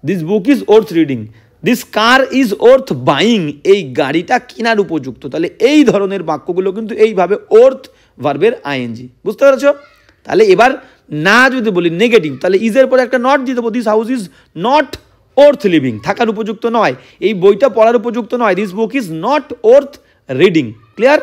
this book is worth reading. This car is worth buying, এই গাড়িটা কেনার উপযুক্ত। তাহলে এই ধরনের বাক্যগুলো কিন্তু এইভাবে ওর্থ ভার্বের ING, বুঝতে পেরেছ? তাহলে এবার না যদি বলি নেগেটিভ, তাহলে ইজের পরে একটা নট দিয়ে দেবো, this house is not worth living, থাকার উপযুক্ত নয়, এই বইটা পড়ার উপযুক্ত নয়, this book is not worth reading. Clear?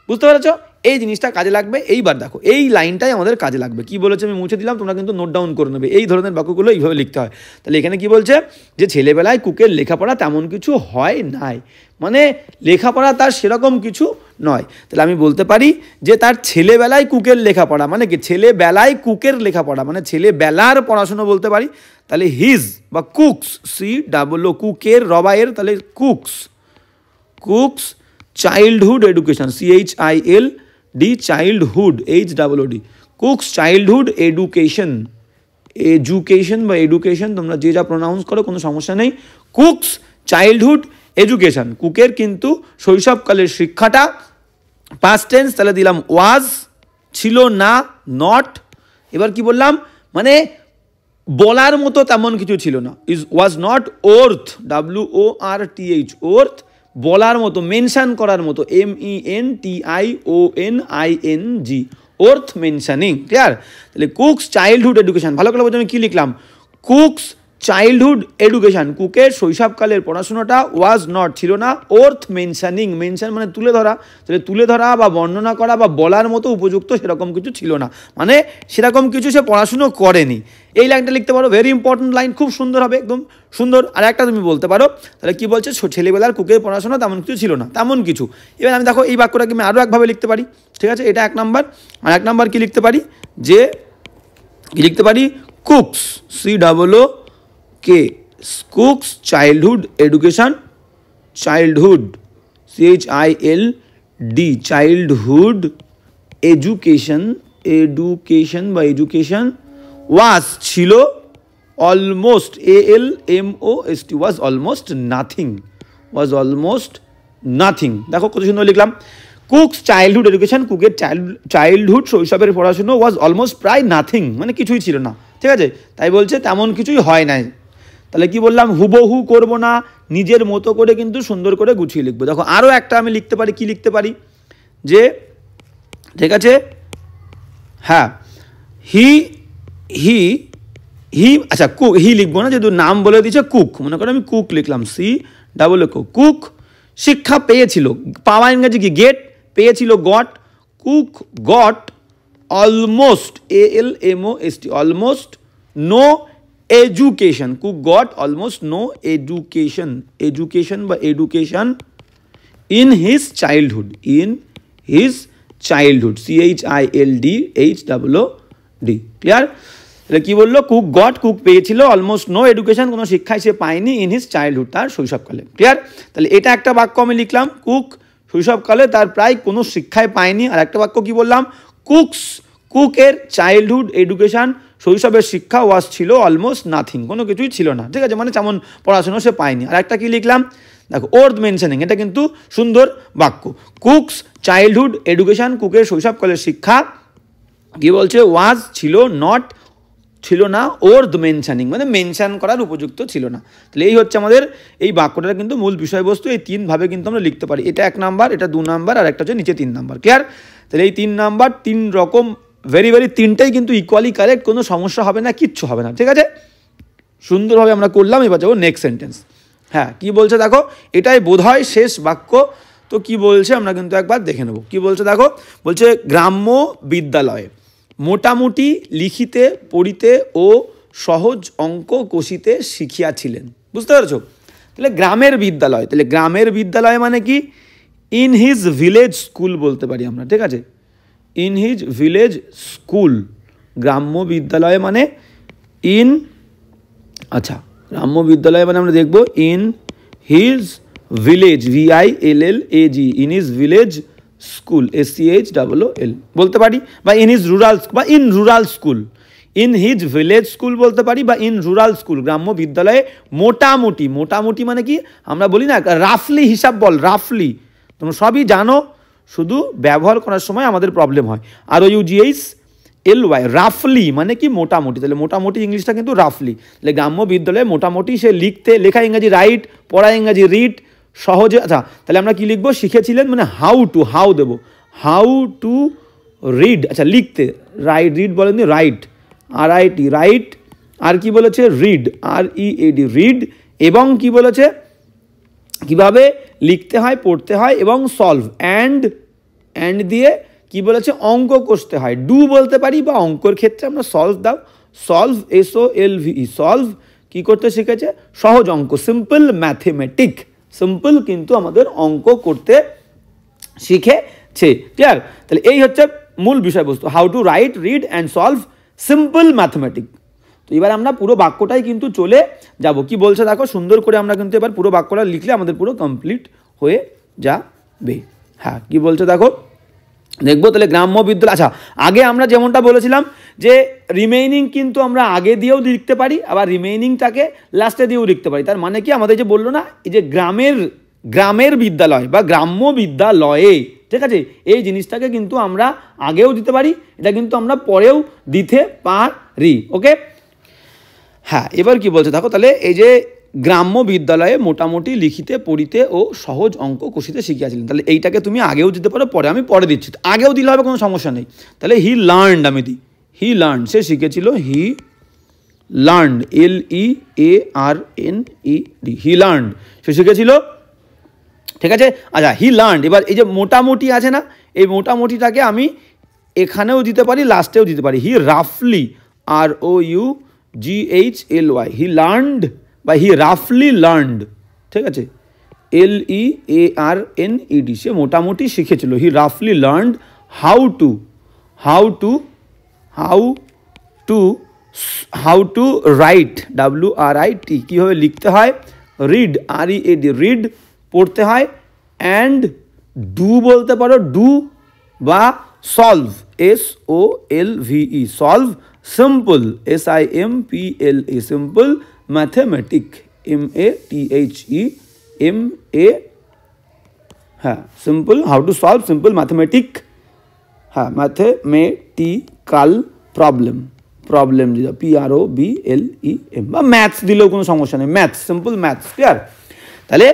বুঝতে পেরেছ? এই জিনিসটা কাজে লাগবে। এইবার দেখো এই লাইনটাই আমাদের কাজে লাগবে। কি বলেছে আমি মুছে দিলাম, তোমরা কিন্তু নোট ডাউন করে নেবে, এই ধরনের বাক্যগুলো এইভাবে লিখতে হয়। তাহলে এখানে কি বলছে, যে ছেলেবেলায় কুকের লেখাপড়া তেমন কিছু হয় নাই, মানে লেখাপড়া তার সেরকম কিছু নয়। তাহলে আমি বলতে পারি যে তার ছেলেবেলায় কুকের লেখাপড়া মানে কি, ছেলেবেলায় কুকের লেখাপড়া মানে ছেলেবেলার পড়াশুনো বলতে পারি। তাহলে হিজ বা কুকস, COO, কুকের রবায়ের, তাহলে cooks childhood education, CHILD, childhood, HOOD, cooks childhood education বা এডুকেশন, তোমরা যে যা প্রোনাউন্স করো কোনো সমস্যা নেই। কুকস চাইল্ডহুড এডুকেশন, কুকের কিন্তু শৈশবকালের শিক্ষাটা, পাস্ট টেন্স, তাহলে দিলাম ওয়াজ, ছিল না, নট। এবার কি বললাম, মানে বলার মতো তেমন কিছু ছিল না, was not worth, WORTH, worth, বলার মতো, মেনশন করার মতো, MENTIONING, ওর্থ মেনশনিং। ক্লিয়ার? তাহলে কুকস চাইল্ডহুড এডুকেশন, ভালো করে বলছি আমি কি লিখলাম, কুকস চাইল্ডহুড এডুকেশন, কুকের শৈশবকালের পড়াশোনাটা ওয়াজ নট ছিল না ওর্থ মেনশানিং, মেনশন মানে তুলে ধরা, তাহলে তুলে ধরা বা বর্ণনা করা বা বলার মতো উপযুক্ত সেরকম কিছু ছিল না, মানে সেরকম কিছু সে পড়াশুনো করেনি। এই লাইনটা লিখতে পারো, ভেরি ইম্পর্টেন্ট লাইন, খুব সুন্দর হবে, একদম সুন্দর। আর একটা তুমি বলতে পারো, তাহলে কি বলছে, ছেলেবেলার কুকের পড়াশোনা তেমন কিছু ছিল না, তেমন কিছু। এবার আমি দেখো এই বাক্যটাকে আমি আরও একভাবে লিখতে পারি, ঠিক আছে, এটা 1 নাম্বার। আর 1 নাম্বার কি লিখতে পারি, যে কি লিখতে পারি, cooks, COOK, cooks childhood education, childhood CHILD, childhood education, বা এডুকেশন ওয়াজ ছিল, almost ALMOST, was almost nothing, দেখো কত সুন্দর লিখলাম, কুকস চাইল্ডহুড এডুকেশন, কুকের চাইল্ডহুড শৈশবের পড়াশুনো ওয়াজ অলমোস্ট প্রায় নাথিং, মানে কিছুই ছিল না, ঠিক আছে, তাই বলছে তেমন কিছুই হয় নাই। তাহলে কি বললাম, হুবহু করব না, নিজের মতো করে কিন্তু সুন্দর করে গুছিয়ে লিখবো। দেখো আরও একটা আমি লিখতে পারি, কি লিখতে পারি, যে ঠিক আছে, হ্যাঁ, হি আচ্ছা কুক, হি লিখবো না, যেহেতু নাম বলে দিয়েছে কুক, মনে করো আমি কুক লিখলাম, COOK, কুক শিক্ষা পেয়েছিল, পাওয়া ইংরেজি কি গেট, পেয়েছিল got, Cook got almost ALMOST, almost no education, Cook got almost no education, বা education in his childhood, CHILDHOOD, clear? তাহলে কি বললো, কুক পেয়েছিল, অলমোস্ট নো এডুকেশন, কোনো শিক্ষাই সে পায়নি, ইন হিজ চাইল্ডহুড, তার শৈশবকালে, ক্লিয়ার? তাহলে এটা একটা বাক্য আমি লিখলাম, কুক শৈশবকালে তার প্রায় কোনো শিক্ষাই পায়নি। আর একটা বাক্য কি বললাম, কুকের চাইল্ডহুড এডুকেশন, শৈশবের শিক্ষা ওয়াজ ছিল অলমোস্ট নাথিং, কোনো কিছুই ছিল না, ঠিক আছে, মানে যেমন পড়াশোনা সে পায়নি। আর একটা কি লিখলাম, দেখো ওর্থ মেনশনিং, এটা কিন্তু সুন্দর বাক্য, কুকস চাইল্ডহুড এডুকেশন, কুকের শৈশবকালের শিক্ষা কি বলছে, ওয়াজ ছিল না ওর্থ মেনশানিং, মানে মেনশান করার উপযুক্ত ছিল না। তাহলে এই হচ্ছে আমাদের এই বাক্যটার কিন্তু মূল বিষয়বস্তু, এই 3 ভাবে কিন্তু আমরা লিখতে পারি, এটা 1 নাম্বার, এটা 2 নাম্বার, আর একটা হচ্ছে নিচে 3 নাম্বার, ক্লিয়ার? তাহলে এই 3 নাম্বার 3 রকম, ভেরি 3টাই কিন্তু ইকুয়ালি কারেক্ট, কোনো সমস্যা হবে না, কিচ্ছু হবে না, ঠিক আছে, সুন্দরভাবে আমরা করলাম। এবার যাবো নেক্সট সেন্টেন্স। হ্যাঁ, কি বলছে দেখো, এটাই বোধহয় শেষ বাক্য, তো কি বলছে আমরা কিন্তু একবার দেখে নেব। কি বলছে দেখো, বলছে গ্রাম্য বিদ্যালয়ে মোটামুটি লিখিতে পড়িতে ও সহজ অঙ্ক কষিতে শিখিয়াছিলেন, বুঝতে পারছো? তাহলে গ্রামের বিদ্যালয়, তাহলে গ্রামের বিদ্যালয় মানে কি, ইন হিজ ভিলেজ স্কুল বলতে পারি আমরা, ঠিক আছে, ইন হিজ ভিলেজ স্কুল, গ্রাম্য বিদ্যালয় মানে গ্রাম্য বিদ্যালয় মানে আমরা দেখব in his village, VILLAG, in his village school, SCHOOL বলতে পারি, বা ইন হিজ রুরাল, বা in rural school, in his village school বলতে পারি, বা ইন রুরাল স্কুল, গ্রাম্য বিদ্যালয়ে মোটামুটি মানে কি, আমরা বলি না রাফলি হিসাব বল, রাফলি, তোমরা সবই জানো, শুধু ব্যবহার করার সময় আমাদের প্রবলেম হয়। ROUGHLY, রাফলি মানে কি মোটামুটি, তাহলে মোটামুটি ইংলিশটা কিন্তু রাফলি। তাহলে গ্রাম্য বিদ্যালয়ে মোটামুটি সে লেখা ইংরাজি রাইট, পড়া ইংরাজি রিড, সহজে, আচ্ছা তাহলে আমরা কি লিখবো, শিখেছিলেন মানে হাউ দেবো, হাউ টু রিড, আচ্ছা লিখতে, রিড বলেননি, রাইট, RIT, রাইট, আর কি বলেছে, রিড, READ, রিড, এবং কি বলেছে কিভাবে লিখতে হয়, পড়তে হয়, এবং সলভ, অ্যান্ড দিয়ে কি বলেছে, অঙ্ক কষতে হয়, ডু বলতে পারি, বা অঙ্কর ক্ষেত্রে আমরা সলভ দাও, সলভ, SOLVE, সলভ কি করতে শিখেছে, সহজ অঙ্ক, সিম্পল ম্যাথমেটিক, সিম্পল কিন্তু আমাদের অঙ্ক করতে শিখেছে, ক্লিয়ার? তাহলে এই হচ্ছে মূল বিষয়বস্তু, how to write, read and solve simple mathematic. তো এবার আমরা পুরো বাক্যটাই কিন্তু চলে যাব। কি বলছে দেখো, সুন্দর করে আমরা কিন্তু এবার পুরো বাক্যটা লিখলে আমাদের পুরো কমপ্লিট হয়ে যাবে। হ্যাঁ, কি বলছে দেখো, দেখবো। তাহলে গ্রাম্য বিদ্যালয়, আচ্ছা আগে আমরা যেমনটা বলেছিলাম যে রিমেইনিং কিন্তু আমরা আগে দিয়েও লিখতে পারি, আবার রিমেইনিংটাকে লাস্টে দিয়েও লিখতে পারি। তার মানে কি, আমাদের যে বললো না, এই যে গ্রামের বিদ্যালয় বা গ্রাম্য বিদ্যালয়ে, ঠিক আছে, এই জিনিসটাকে কিন্তু আমরা আগেও দিতে পারি, এটা কিন্তু আমরা পরেও দিতে পারি, ওকে? হ্যাঁ, এবার কি বলছে দেখো, তাহলে এই যে গ্রাম্য বিদ্যালয়ে মোটামুটি লিখিতে পড়িতে ও সহজ অঙ্ক কষিতে শিখিয়াছিলেন, তাহলে এইটাকে তুমি আগেও দিতে পারো, আমি পরে দিচ্ছি, আগেও দিলে হবে, কোনো সমস্যা নেই। তাহলে হি লার্নড আমি দিই, হি লার্ন, সে শিখেছিল, he learned, LEARNED, he learned, সে শিখেছিল, ঠিক আছে। আচ্ছা, হি লার্নড, এবার এই যে মোটামুটি আছে না, এই মোটামুটিটাকে আমি এখানেও দিতে পারি, লাস্টেও দিতে পারি। হি রাফলি, ROUGHLY, হি লার্নড বা হি রাফলি লার্নড, ঠিক আছে, LEARNED, সে মোটামুটি শিখেছিল। হি রাফলি learned how to write, WRIT, কীভাবে লিখতে হয়, রিড, READ, রিড পড়তে হয়, অ্যান্ড ডু বলতে পারো, ডু, বা solve, SOLVE, solve, simple, SIMPLE, simple, mathematic, MATHEMA, হ্যাঁ, simple, how to solve simple mathematic, হ্যাঁ, ম্যাথমেটিক্যাল প্রবলেম, যেটা PROBLEM, বা ম্যাথস দিলেও কোনো সমস্যা নেই, ম্যাথস, সিম্পল ম্যাথস, ক্লিয়ার। তাহলে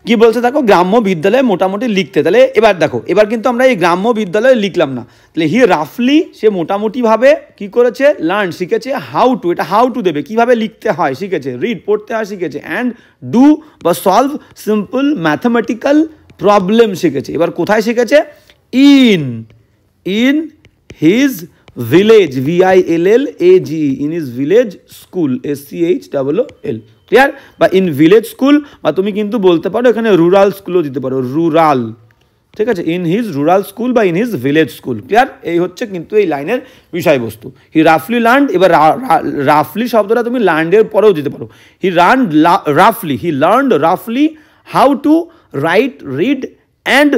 কি বলছে দেখো, গ্রাম্য বিদ্যালয়ে মোটামুটি লিখতে। তাহলে এবার দেখো, এবার কিন্তু আমরা এই গ্রাম্য বিদ্যালয়ে লিখলাম না, তাহলে হি রাফলি, সে মোটামুটিভাবে কি করেছে, লার্ন, শিখেছে, হাউ টু, এটা হাউ টু দেবে, কিভাবে লিখতে হয় শিখেছে, রিড পড়তে হয় শিখেছে, অ্যান্ড ডু বা সলভ সিম্পল ম্যাথমেটিক্যাল প্রবলেম শিখেছে। এবার কোথায় শিখেছে, in his village, VILLAGE, in his village school, SCHOOL, clear, বা ইন ভিলেজ স্কুল, বা তুমি কিন্তু বলতে পারো এখানে রুরাল স্কুলও দিতে পারো, রুরাল, ঠিক আছে, ইন হিজ রুরাল স্কুল বা in his village school, clear. এই হচ্ছে কিন্তু এই লাইনের বিষয়বস্তু। হি রাফলি লার্নড, এবার রাফলি শব্দটা তুমি লার্নডের পরেও দিতে পারো। হি লার্নড রাফলি how to write, read and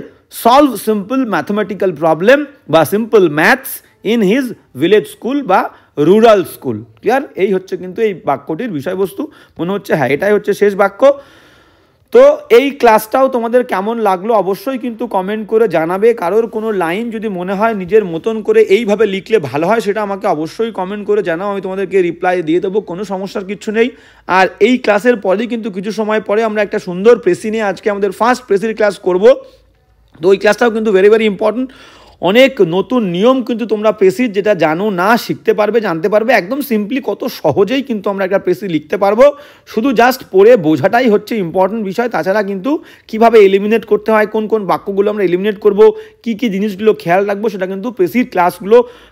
solve simple mathematical problem বা simple maths in his village school বা রুরাল স্কুল, ক্লিয়ার। এই হচ্ছে কিন্তু এই বাক্যটির বিষয়বস্তু, মনে হচ্ছে হ্যাঁ এটাই হচ্ছে শেষ বাক্য। তো এই ক্লাসটাও তোমাদের কেমন লাগলো অবশ্যই কিন্তু কমেন্ট করে জানাবে। কারোর কোনো লাইন যদি মনে হয় নিজের মতন করে এইভাবে লিখলে ভালো হয়, সেটা আমাকে অবশ্যই কমেন্ট করে জানাও, আমি তোমাদেরকে রিপ্লাই দিয়ে দেবো, কোনো সমস্যার কিছু নেই। আর এই ক্লাসের পরেই কিন্তু কিছু সময় পরে আমরা একটা সুন্দর প্রেসি নিয়ে আজকে আমাদের ফার্স্ট প্রেসির ক্লাস করব। তো ওই ক্লাসটাও কিন্তু ভেরি ভেরি ইম্পর্টেন্ট। অনেক নতুন নিয়ম কিন্তু তোমরা প্রেসির যেটা জানো না শিখতে পারবে, জানতে পারবে, একদম সিম্পলি কত সহজেই কিন্তু আমরা একটা প্রেসি লিখতে পারবো। শুধু জাস্ট পড়ে বোঝাটাই হচ্ছে ইম্পর্টেন্ট বিষয়। তাছাড়া কিন্তু কিভাবে এলিমিনেট করতে হয়, কোন কোন বাক্যগুলো আমরা এলিমিনেট করব, কি কি জিনিসগুলো খেয়াল রাখবো, সেটা কিন্তু প্রেসির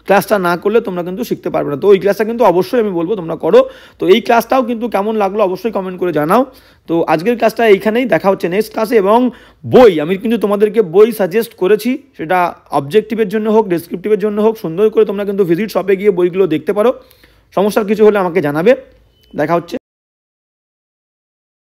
ক্লাসটা না করলে তোমরা কিন্তু শিখতে পারবে না। তো ওই ক্লাসটা কিন্তু অবশ্যই আমি বলবো তোমরা করো। তো এই ক্লাসটাও কিন্তু কেমন লাগলো অবশ্যই কমেন্ট করে জানাও। তো আজকের ক্লাসটা এইখানেই, দেখা হচ্ছে নেক্সট ক্লাসে। এবং বই, আমি কিন্তু তোমাদেরকে বই সাজেস্ট করেছি, সেটা অবজেক্টিভের জন্য হোক, ডেসক্রিপটিভের জন্য হোক, সুন্দর করে তোমরা কিন্তু ভিজিট শপে গিয়ে বইগুলো দেখতে পারো। সমস্যার কিছু হলে আমাকে জানাবে। দেখা হচ্ছে।